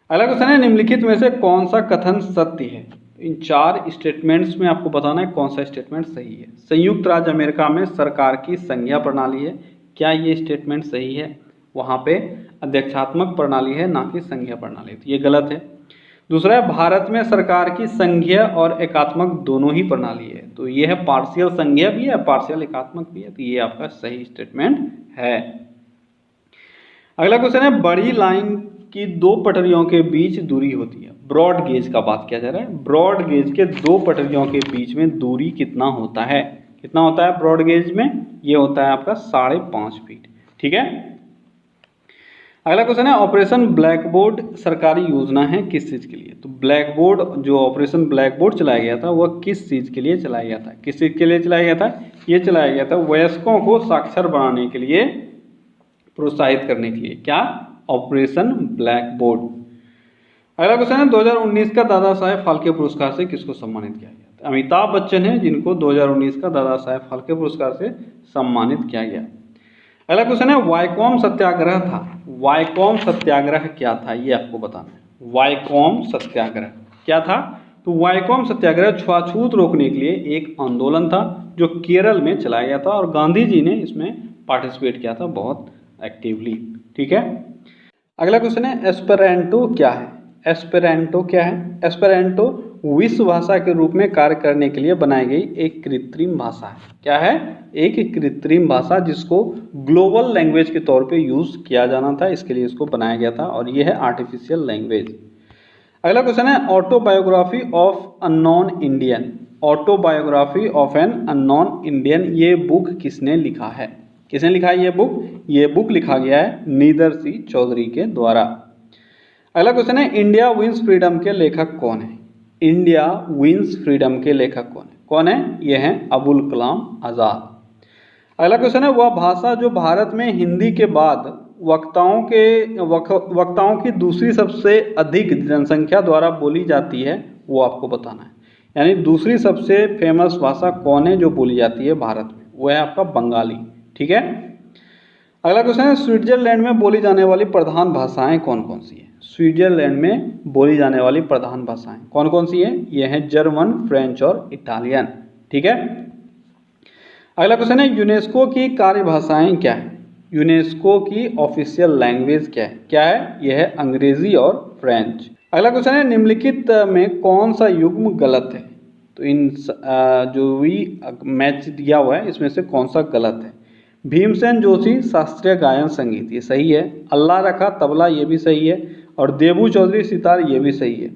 अगला क्वेश्चन है, निम्नलिखित में से कौन सा कथन सत्य है? इन 4 स्टेटमेंट्स में आपको बताना है कौन सा स्टेटमेंट सही है। संयुक्त राज्य अमेरिका में सरकार की संघीय प्रणाली है, क्या ये स्टेटमेंट सही है? वहाँ पे अध्यक्षात्मक प्रणाली है, ना कि संघीय प्रणाली, तो ये गलत है। दूसरा है, भारत में सरकार की संघीय और एकात्मक दोनों ही प्रणाली है, तो ये है पार्शियल संघीय भी है, पार्शियल एकात्मक भी है, तो ये आपका सही स्टेटमेंट है। अगला क्वेश्चन है, बड़ी लाइन की 2 पटरियों के बीच दूरी होती है। ब्रॉड गेज का बात किया जा रहा है। ब्रॉड गेज के 2 पटरियों के बीच में दूरी कितना होता है? कितना होता है ब्रॉड गेज में? ये होता है आपका 5.5 फीट। ठीक है, अगला क्वेश्चन है, ऑपरेशन ब्लैक बोर्ड सरकारी योजना है किस चीज़ के लिए? तो ब्लैक बोर्ड, जो ऑपरेशन ब्लैक बोर्ड चलाया गया था, वह किस चीज़ के लिए चलाया गया था? किस चीज़ के लिए चलाया गया था? ये चलाया गया था वयस्कों को साक्षर बनाने के लिए, प्रोत्साहित करने के लिए। क्या? Operation black board. अगला क्वेश्चन है, 2019 का दादा साहेब फाल्के पुरस्कार से किसको सम्मानित किया गया? अमिताभ बच्चन है जिनको 2019 का दादा साहेब फाल्के पुरस्कार से सम्मानित किया गया। अगला क्वेश्चन है, वाईकॉम सत्याग्रह था। वाईकॉम सत्याग्रह क्या था? ये आपको बताना है। वाईकॉम सत्याग्रह क्या था? तो वाईकॉम सत्याग्रह छुआछूत रोकने के लिए एक आंदोलन था जो केरल में चलाया गया था, और गांधी जी ने इसमें पार्टिसिपेट किया था बहुत एक्टिवली। ठीक है, अगला क्वेश्चन है, एस्पेरेंटो क्या है? एस्पेरेंटो क्या है? एस्पेरेंटो विश्व भाषा के रूप में कार्य करने के लिए बनाई गई एक कृत्रिम भाषा है। क्या है? एक कृत्रिम भाषा जिसको ग्लोबल लैंग्वेज के तौर पे यूज़ किया जाना था, इसके लिए इसको बनाया गया था, और ये है आर्टिफिशियल लैंग्वेज। अगला क्वेश्चन है, autobiography of unknown Indian. Autobiography of an unknown Indian, ये बुक किसने लिखा है? किसने लिखा है ये बुक? ये बुक लिखा गया है नीदर सी चौधरी के द्वारा। अगला क्वेश्चन है, इंडिया विंस फ्रीडम के लेखक कौन है? इंडिया विंस फ्रीडम के लेखक कौन है? कौन है? ये हैं अबुल कलाम आज़ाद। अगला क्वेश्चन है, वह भाषा जो भारत में हिंदी के बाद वक्ताओं की दूसरी सबसे अधिक जनसंख्या द्वारा बोली जाती है, वो आपको बताना है। यानी दूसरी सबसे फेमस भाषा कौन है जो बोली जाती है भारत में? वो है आपका बंगाली। ठीक है, अगला क्वेश्चन है, स्विट्जरलैंड में बोली जाने वाली प्रधान भाषाएं कौन कौन सी है? स्विट्जरलैंड में बोली जाने वाली प्रधान भाषाएं कौन कौन सी हैं? ये हैं जर्मन, फ्रेंच और इटालियन। ठीक है, अगला क्वेश्चन है, यूनेस्को की कार्य भाषाएं क्या है? यूनेस्को की ऑफिशियल लैंग्वेज क्या है? क्या है? यह है अंग्रेजी और फ्रेंच। अगला क्वेश्चन है, निम्नलिखित में कौन सा युग्म गलत है? तो इन जो भी मैच दिया हुआ है इसमें से कौन सा गलत है? भीमसेन जोशी शास्त्रीय गायन संगीत, ये सही है। अल्लाह रखा तबला, ये भी सही है। और देबू चौधरी सितार, ये भी सही है।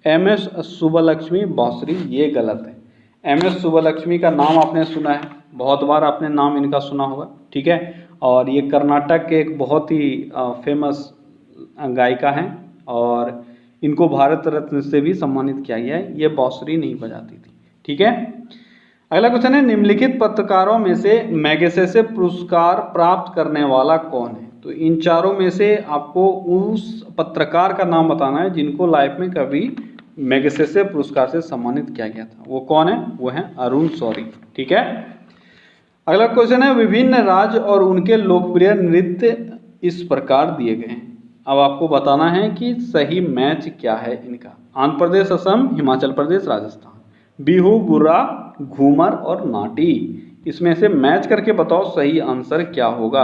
एम.एस. सुब्बलक्ष्मी बांसुरी, ये गलत है। एम.एस. सुब्बलक्ष्मी का नाम आपने सुना है, बहुत बार आपने नाम इनका सुना होगा, ठीक है। और ये कर्नाटक के एक बहुत ही फेमस गायिका हैं और इनको भारत रत्न से भी सम्मानित किया गया है। ये बांसुरी नहीं बजाती थी, ठीक है। अगला क्वेश्चन है, निम्नलिखित पत्रकारों में से मैगसेसे पुरस्कार प्राप्त करने वाला कौन है? तो इन चारों में से आपको उस पत्रकार का नाम बताना है जिनको लाइफ में कभी मैगसेसे पुरस्कार से सम्मानित किया गया था। वो कौन है? वो है अरुण शौरी, ठीक है। अगला क्वेश्चन है, विभिन्न राज्य और उनके लोकप्रिय नृत्य इस प्रकार दिए गए हैं। अब आपको बताना है कि सही मैच क्या है इनका। आंध्र प्रदेश, असम, हिमाचल प्रदेश, राजस्थान। बिहू, बुर्रा, घूमर और नाटी, इसमें से मैच करके बताओ सही आंसर क्या होगा।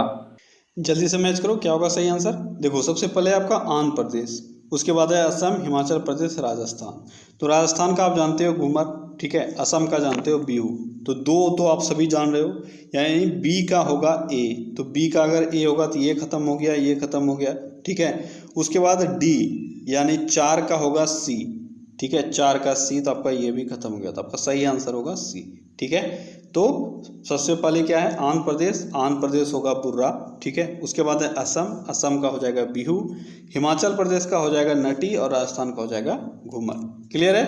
जल्दी से मैच करो, क्या होगा सही आंसर। देखो, सबसे पहले आपका आंध्र प्रदेश, उसके बाद है असम, हिमाचल प्रदेश, राजस्थान। तो राजस्थान का आप जानते हो घूमर, ठीक है। असम का जानते हो बिहू। तो दो तो आप सभी जान रहे हो, यानी बी का होगा ए। तो बी का अगर ए होगा तो ये खत्म हो गया, ये खत्म हो गया, ठीक है। उसके बाद डी यानी 4 का होगा सी, ठीक है। 4 का सी, तो आपका ये भी खत्म हो गया, तो आपका सही आंसर होगा सी, ठीक है। तो सबसे पहले क्या है, आंध्र प्रदेश, आंध्र प्रदेश होगा बुर्रा, ठीक है। उसके बाद है असम, असम का हो जाएगा बिहू, हिमाचल प्रदेश का हो जाएगा नटी और राजस्थान का हो जाएगा घूमर। क्लियर है।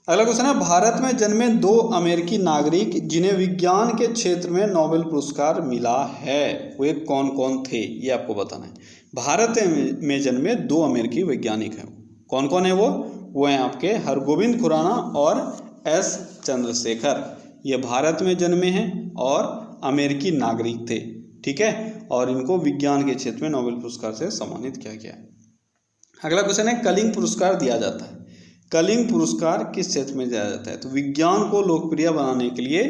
अगला क्वेश्चन है, भारत में जन्मे 2 अमेरिकी नागरिक जिन्हें विज्ञान के क्षेत्र में नोबेल पुरस्कार मिला है, वे कौन कौन थे, ये आपको बताना है। भारत में जन्मे 2 अमेरिकी वैज्ञानिक हैं, कौन कौन है वो हैं आपके हरगोविंद खुराना और एस चंद्रशेखर। ये भारत में जन्मे हैं और अमेरिकी नागरिक थे, ठीक है। और इनको विज्ञान के क्षेत्र में नोबेल पुरस्कार से सम्मानित किया गया है। अगला क्वेश्चन है, कलिंग पुरस्कार दिया जाता है। कलिंग पुरस्कार किस क्षेत्र में दिया जाता है? तो विज्ञान को लोकप्रिय बनाने के लिए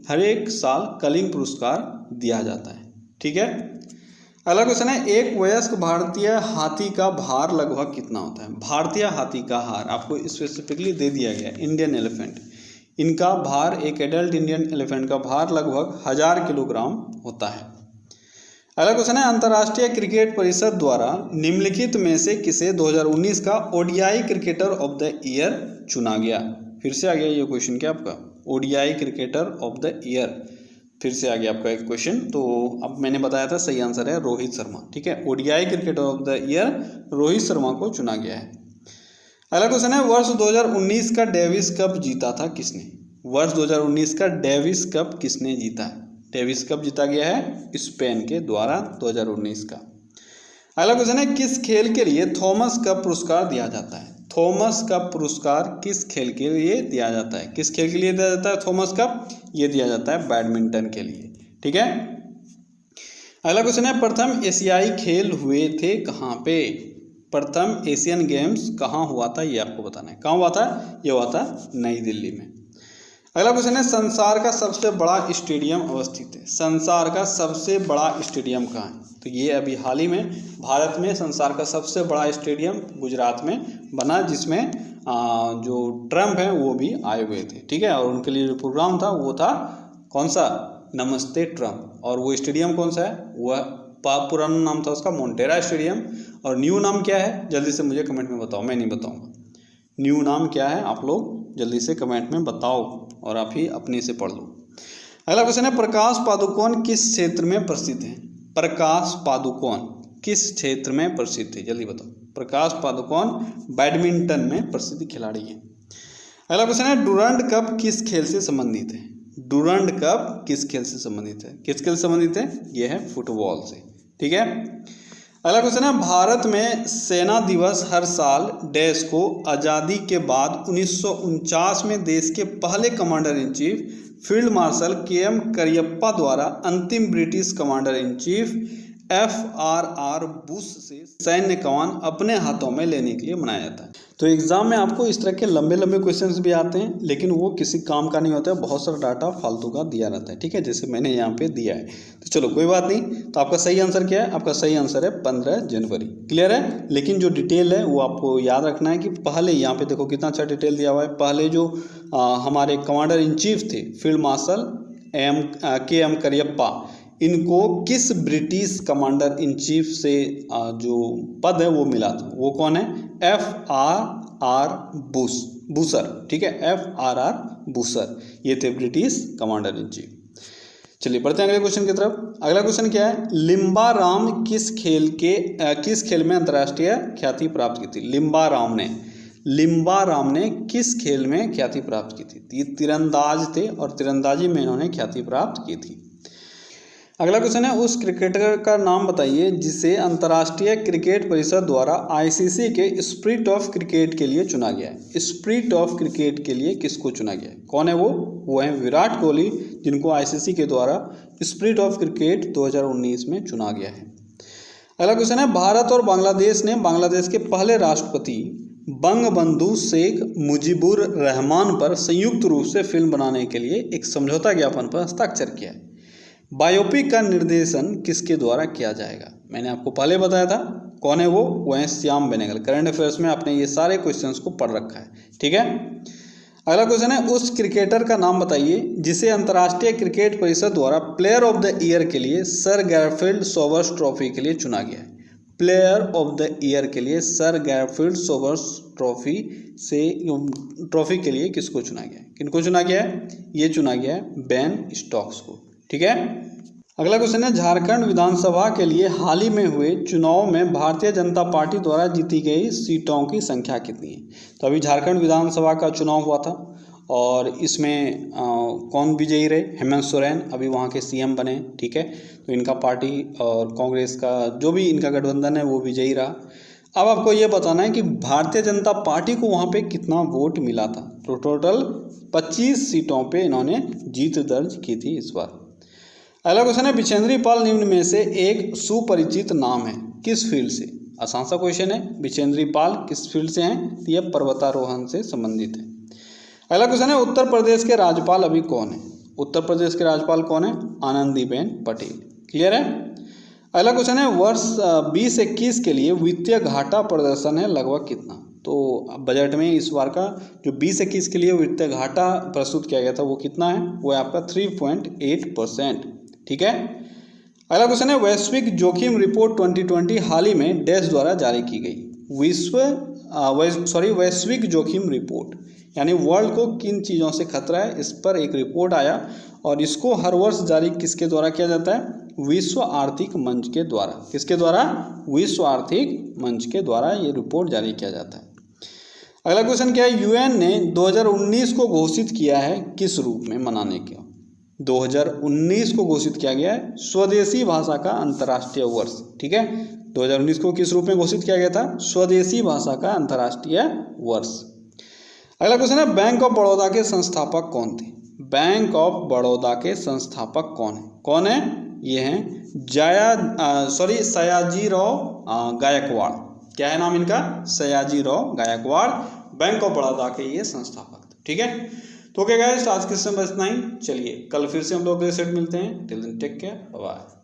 हर एक साल कलिंग पुरस्कार दिया जाता है, ठीक है। अगला क्वेश्चन है, एक वयस्क भारतीय हाथी का भार लगभग कितना होता है? भारतीय हाथी का भार आपको स्पेसिफिकली दे दिया गया है, इंडियन एलिफेंट। इनका भार, एक एडल्ट इंडियन एलिफेंट का भार लगभग 1000 किलोग्राम होता है। अगला क्वेश्चन है, अंतर्राष्ट्रीय क्रिकेट परिषद द्वारा निम्नलिखित में से किसे 2019 का ODI cricketer of the year चुना गया? फिर से आ गया ये क्वेश्चन, क्या आपका ODI cricketer of the year, फिर से आ गया आपका एक क्वेश्चन। तो अब मैंने बताया था सही आंसर है रोहित शर्मा, ठीक है। ODI cricketer of the year Rohit Sharma को चुना गया है। अगला क्वेश्चन है, वर्ष 2019 का डेविस कप जीता था किसने? वर्ष 2019 का डेविस कप किसने जीता है? डेविस कप जीता गया है स्पेन के द्वारा 2019 का। अगला क्वेश्चन है, किस खेल के लिए थॉमस कप पुरस्कार दिया जाता है? थॉमस कप पुरस्कार किस खेल के लिए दिया जाता है? किस खेल के लिए दिया जाता है थॉमस कप? ये दिया जाता है बैडमिंटन के लिए, ठीक है। अगला क्वेश्चन है, प्रथम एशियाई खेल हुए थे कहाँ पे? प्रथम एशियन गेम्स कहाँ हुआ था, ये आपको बताना है। कहाँ हुआ था? ये हुआ था नई दिल्ली में। अगला क्वेश्चन है, संसार का सबसे बड़ा स्टेडियम अवस्थित है। संसार का सबसे बड़ा स्टेडियम कहाँ है? तो ये अभी हाल ही में भारत में संसार का सबसे बड़ा स्टेडियम गुजरात में बना, जिसमें जो ट्रम्प हैं वो भी आए हुए थे, ठीक है। और उनके लिए जो प्रोग्राम था वो था कौन सा? नमस्ते ट्रम्प। और वो स्टेडियम कौन सा है? वह पुराना नाम था उसका मोन्टेरा स्टेडियम, और न्यू नाम क्या है जल्दी से मुझे कमेंट में बताओ, मैं नहीं बताऊँगा। न्यू नाम क्या है आप लोग जल्दी से कमेंट में बताओ, और आप ही अपने से पढ़ लो। अगला क्वेश्चन है, प्रकाश पादुकोण किस क्षेत्र में प्रसिद्ध है? प्रकाश पादुकोण किस क्षेत्र में प्रसिद्ध है, जल्दी बताओ। प्रकाश पादुकोण बैडमिंटन में प्रसिद्ध खिलाड़ी है। अगला क्वेश्चन है, डुरंड कप किस खेल से संबंधित है? डुरंड कप किस खेल से संबंधित है? किस खेल से संबंधित है? यह है फुटबॉल से, ठीक है। अगला क्वेश्चन है, भारत में सेना दिवस हर साल देश को आज़ादी के बाद 1949 में देश के पहले commander in chief field marshal KM. Cariappa द्वारा अंतिम British commander in chief FRR Bush से सैन्य कमान अपने हाथों में लेने के लिए मनाया जाता है। तो एग्जाम में आपको इस तरह के लंबे लंबे क्वेश्चंस भी आते हैं, लेकिन वो किसी काम का नहीं होता है, बहुत सारा डाटा फालतू का दिया रहता है, ठीक है, जैसे मैंने यहाँ पे दिया है। तो चलो कोई बात नहीं। तो आपका सही आंसर क्या है? आपका सही आंसर है 15 जनवरी। क्लियर है। लेकिन जो डिटेल है वो आपको याद रखना है कि पहले यहाँ पे देखो कितना अच्छा डिटेल दिया हुआ है। पहले जो हमारे कमांडर इन चीफ थे फील्ड मार्शल के.एम. करियप्पा, इनको किस ब्रिटिश कमांडर इन चीफ से जो पद है वो मिला था? वो कौन है? FRR बूसर, ठीक है, FRR बूसर, ये थे ब्रिटिश कमांडर इन चीफ। चलिए बढ़ते हैं अगले क्वेश्चन की तरफ। अगला क्वेश्चन क्या है? लिम्बा राम किस खेल में अंतर्राष्ट्रीय ख्याति प्राप्त की थी? लिम्बा राम ने किस खेल में ख्याति प्राप्त की थी? ये तीरंदाज थे और तीरंदाजी में इन्होंने ख्याति प्राप्त की थी। अगला क्वेश्चन है, उस क्रिकेटर का नाम बताइए जिसे अंतर्राष्ट्रीय क्रिकेट परिषद द्वारा ICC के स्पिरिट ऑफ क्रिकेट के लिए चुना गया है। स्पिरिट ऑफ क्रिकेट के लिए किसको चुना गया है? कौन है वो? वो है विराट कोहली, जिनको ICC के द्वारा स्पिरिट ऑफ क्रिकेट 2019 में चुना गया है। अगला क्वेश्चन है, भारत और बांग्लादेश ने बांग्लादेश के पहले राष्ट्रपति बंगबंधु शेख मुजीबुर रहमान पर संयुक्त रूप से फिल्म बनाने के लिए एक समझौता ज्ञापन पर हस्ताक्षर किया है। बायोपिक का निर्देशन किसके द्वारा किया जाएगा? मैंने आपको पहले बताया था, कौन है वो? वो है श्याम बेनेगल। करंट अफेयर्स में आपने ये सारे क्वेश्चंस को पढ़ रखा है, ठीक है। अगला क्वेश्चन है, उस क्रिकेटर का नाम बताइए जिसे अंतर्राष्ट्रीय क्रिकेट परिषद द्वारा प्लेयर ऑफ द ईयर के लिए सर गैरफील्ड सोबर्स ट्रॉफी के लिए चुना गया है। प्लेयर ऑफ द ईयर के लिए सर गैरफील्ड सोबर्स ट्रॉफी के लिए किसको चुना गया है? किनको चुना गया है? ये चुना गया है बेन स्टोक्स को, ठीक है। अगला क्वेश्चन है, झारखंड विधानसभा के लिए हाल ही में हुए चुनाव में भारतीय जनता पार्टी द्वारा जीती गई सीटों की संख्या कितनी है? तो अभी झारखंड विधानसभा का चुनाव हुआ था और इसमें कौन विजयी रहे? हेमंत सोरेन अभी वहाँ के CM बने, ठीक है। तो इनका पार्टी और कांग्रेस का जो भी इनका गठबंधन है वो विजयी रहा। अब आपको ये बताना है कि भारतीय जनता पार्टी को वहाँ पे कितना वोट मिला था। तो टोटल 25 सीटों पे इन्होंने जीत दर्ज की थी इस बार। अगला क्वेश्चन है, बिचेंद्री पाल निम्न में से एक सुपरिचित नाम है, किस फील्ड से? आसान सा क्वेश्चन है, बिचेंद्री पाल किस फील्ड से हैं? तो ये पर्वतारोहण से संबंधित है। अगला क्वेश्चन है, उत्तर प्रदेश के राज्यपाल अभी कौन है? उत्तर प्रदेश के राज्यपाल कौन है? आनंदीबेन पटेल। क्लियर है। अगला क्वेश्चन है, वर्ष 2021 के लिए वित्तीय घाटा प्रदर्शन है लगभग कितना? तो बजट में इस बार का जो 2021 के लिए वित्तीय घाटा प्रस्तुत किया गया था वो कितना है? वो है आपका 3.8%, ठीक है। अगला क्वेश्चन है, वैश्विक जोखिम रिपोर्ट 2020 हाल ही में डैश द्वारा जारी की गई? वैश्विक जोखिम रिपोर्ट यानी वर्ल्ड को किन चीज़ों से खतरा है, इस पर एक रिपोर्ट आया और इसको हर वर्ष जारी किसके द्वारा किया जाता है? विश्व आर्थिक मंच के द्वारा। किसके द्वारा? विश्व आर्थिक मंच के द्वारा ये रिपोर्ट जारी किया जाता है। अगला क्वेश्चन क्या है, UN ने 2019 को घोषित किया है किस रूप में मनाने के? 2019 को घोषित किया गया है स्वदेशी भाषा का अंतर्राष्ट्रीय वर्ष, ठीक है। 2019 को किस रूप में घोषित किया गया था? स्वदेशी भाषा का अंतर्राष्ट्रीय वर्ष। अगला क्वेश्चन है, बैंक ऑफ बड़ौदा के संस्थापक कौन थे? बैंक ऑफ बड़ौदा के संस्थापक कौन है? कौन है? ये हैं सयाजीराव गायकवाड़। क्या है नाम इनका? सयाजीराव गायकवाड़ बैंक ऑफ बड़ौदा के ये संस्थापक थे, ठीक है। तो क्या गाइस, आज के समय बस इतना ही। चलिए कल फिर से हम लोग अगले सेट मिलते हैं। Till then take care, bye.